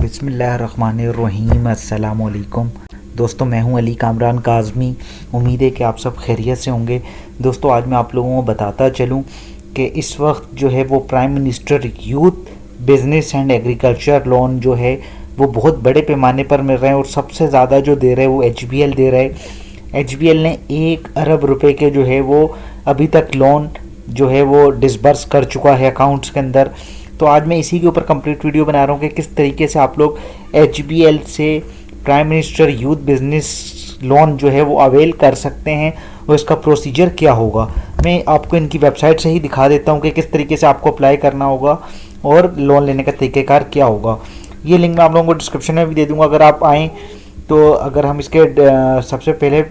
बिस्मिल्लाहिर्रहमानिर्रहीम। अस्सलाम वालेकुम दोस्तों, मैं हूं अली कामरान काज़मी। उम्मीद है कि आप सब खैरियत से होंगे। दोस्तों, आज मैं आप लोगों को बताता चलूं कि इस वक्त जो है वो prime minister youth business and agriculture loan जो है वो बहुत बड़े पैमाने पर मिल रहे हैं और सबसे ज़्यादा जो दे रहे हैं वो HBL दे रहे हैं। HBL ने 1 अरब रुपए के जो है वो अभी तक लोन जो है वो डिसबर्स कर चुका है अकाउंट्स के अंदर। तो आज मैं इसी के ऊपर कंप्लीट वीडियो बना रहा हूँ कि किस तरीके से आप लोग HBL से prime minister youth business loan जो है वो अवेल कर सकते हैं और इसका प्रोसीजर क्या होगा। मैं आपको इनकी वेबसाइट से ही दिखा देता हूँ कि किस तरीके से आपको अप्लाई करना होगा और लोन लेने का तरीक़ेकार क्या होगा। ये लिंक मैं आप लोगों को डिस्क्रिप्शन में भी दे दूँगा अगर आप आएँ तो। अगर हम इसके सबसे पहले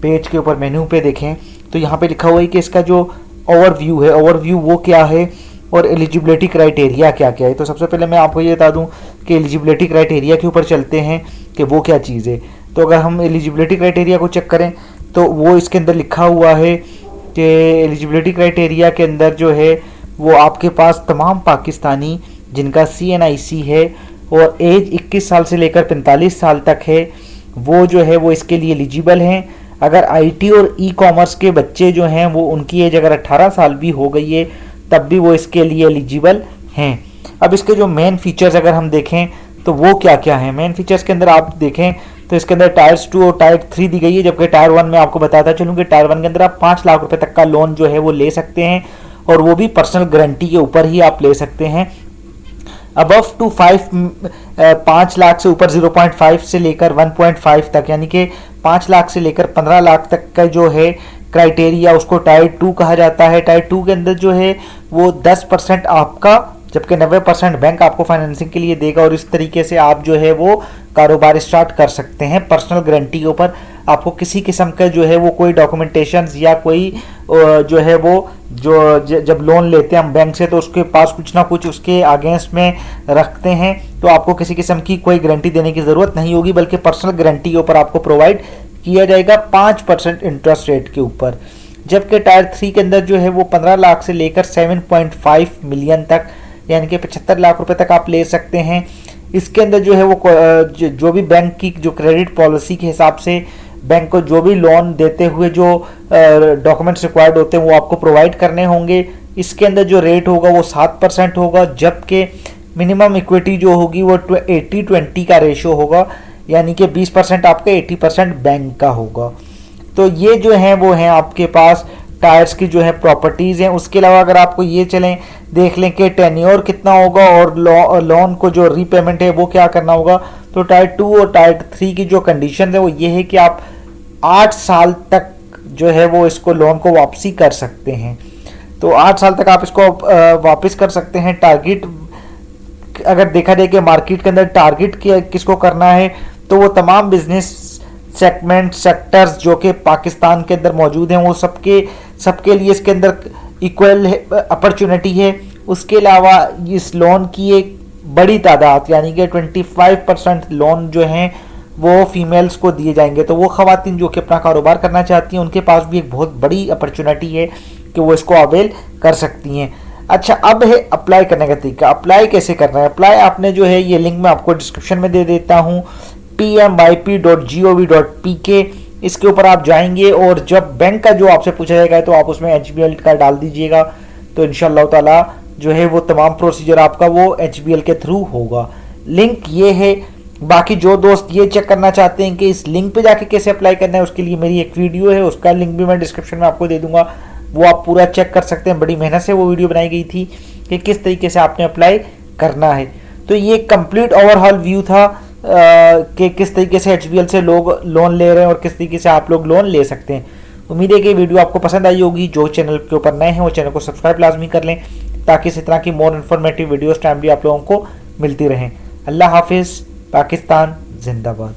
पेज के ऊपर मेन्यू पे देखें तो यहाँ पे लिखा हुआ है कि इसका जो ओवरव्यू है, ओवरव्यू वो क्या है और एलिजिबिलिटी क्राइटेरिया क्या क्या है। तो सबसे पहले मैं आपको ये बता दूं कि एलिजिबिलिटी क्राइटेरिया के ऊपर चलते हैं कि वो क्या चीज़ है। तो अगर हम एलिजिबिलिटी क्राइटेरिया को चेक करें तो वो इसके अंदर लिखा हुआ है कि एलिजिबिलिटी क्राइटेरिया के अंदर जो है वो आपके पास तमाम पाकिस्तानी जिनका CNIC है और एज 21 साल से लेकर 45 साल तक है वो जो है वो इसके लिए एलिजिबल हैं। अगर IT और ई-कॉमर्स के बच्चे जो हैं वो उनकी एज अगर 18 साल भी हो गई है तब भी वो इसके लिए एलिजिबल हैं। अब इसके जो मेन फीचर्स अगर हम देखें तो वो क्या क्या हैं। मेन फीचर्स के अंदर आप देखें तो इसके अंदर टायर्स 2 और टायर 3 दी गई है, जबकि टायर 1 में आपको बताता चलूँ कि टायर 1 के अंदर आप 5 लाख रुपए तक का लोन जो है वो ले सकते हैं और वो भी पर्सनल गारंटी के ऊपर ही आप ले सकते हैं। अबव टू 5 लाख से ऊपर 0.5 से लेकर 1.5 तक, यानी कि 5 लाख से लेकर 15 लाख तक का जो है क्राइटेरिया उसको टायर 2 कहा जाता है। टायर 2 के अंदर जो है वो 10% आपका, जबकि 90% बैंक आपको फाइनेंसिंग के लिए देगा और इस तरीके से आप जो है वो कारोबार स्टार्ट कर सकते हैं पर्सनल गारंटी के ऊपर। आपको किसी किस्म का जो है वो कोई डॉक्यूमेंटेशंस या कोई जो है वो जो जब लोन लेते हैं हम बैंक से तो उसके पास कुछ ना कुछ उसके अगेंस्ट में रखते हैं, तो आपको किसी किस्म की कोई गारंटी देने की ज़रूरत नहीं होगी, बल्कि पर्सनल गारंटी के ऊपर आपको प्रोवाइड किया जाएगा 5% इंटरेस्ट रेट के ऊपर। जबकि टायर 3 के अंदर जो है वो 15 लाख से लेकर 7.5 मिलियन तक, यानी कि 75 लाख रुपए तक आप ले सकते हैं। इसके अंदर जो है वो जो भी बैंक की जो क्रेडिट पॉलिसी के हिसाब से बैंक को जो भी लोन देते हुए जो डॉक्यूमेंट्स रिक्वायर्ड होते हैं वो आपको प्रोवाइड करने होंगे। इसके अंदर जो रेट होगा वो 7% होगा, जबकि मिनिमम इक्विटी जो होगी वो 80-20 का रेशो होगा, यानी कि 20% आपका 80% बैंक का होगा। तो ये जो है वो हैं आपके पास टायर्स की जो है प्रॉपर्टीज़ हैं। उसके अलावा अगर आपको ये चलें देख लें कि टेन्योर कितना होगा और लोन को जो रीपेमेंट है वो क्या करना होगा, तो टायर 2 और टायर 3 की जो कंडीशन है वो ये है कि आप 8 साल तक जो है वो इसको लोन को वापसी कर सकते हैं। तो 8 साल तक आप इसको वापस कर सकते हैं। टारगेट अगर देखा जाए कि मार्केट के अंदर टारगेट किसको करना है तो वो तमाम बिजनेस सेक्टर्स जो कि पाकिस्तान के अंदर मौजूद हैं वो सबके लिए इसके अंदर इक्वल अपॉर्चुनिटी है। उसके अलावा इस लोन की एक बड़ी तादाद यानी कि 25% लोन जो हैं वो फीमेल्स को दिए जाएंगे। तो वो ख़वातीन जो कि अपना कारोबार करना चाहती हैं उनके पास भी एक बहुत बड़ी अपॉर्चुनिटी है कि वो इसको अवेल कर सकती हैं। अच्छा, अब है अप्लाई करने का तरीका। अप्लाई कैसे करना है? अप्लाई आपने जो है ये लिंक मैं आपको डिस्क्रिप्शन में दे देता हूँ, pmyp.gov.pk। इसके ऊपर आप जाएंगे और जब बैंक का जो आपसे पूछा जाएगा तो आप उसमें HBL का डाल दीजिएगा, तो इंशाअल्लाह ताला जो है वो तमाम प्रोसीजर आपका वो HBL के थ्रू होगा। लिंक ये है। बाकी जो दोस्त ये चेक करना चाहते हैं कि इस लिंक पे जाके कैसे अप्लाई करना है, उसके लिए मेरी एक वीडियो है, उसका लिंक भी मैं डिस्क्रिप्शन में आपको दे दूंगा, वो आप पूरा चेक कर सकते हैं। बड़ी मेहनत से वो वीडियो बनाई गई थी कि किस तरीके से आपने अप्लाई करना है। तो ये कंप्लीट ओवरऑल व्यू था कि किस तरीके से HBL से लोग लोन ले रहे हैं और किस तरीके से आप लोग लोन ले सकते हैं। उम्मीद है कि वीडियो आपको पसंद आई होगी। जो चैनल के ऊपर नए हैं वो चैनल को सब्सक्राइब लाजमी कर लें ताकि इस तरह की मोर इन्फॉर्मेटिव वीडियोस टाइमली आप लोगों को मिलती रहें। अल्लाह हाफिज़। पाकिस्तान जिंदाबाद।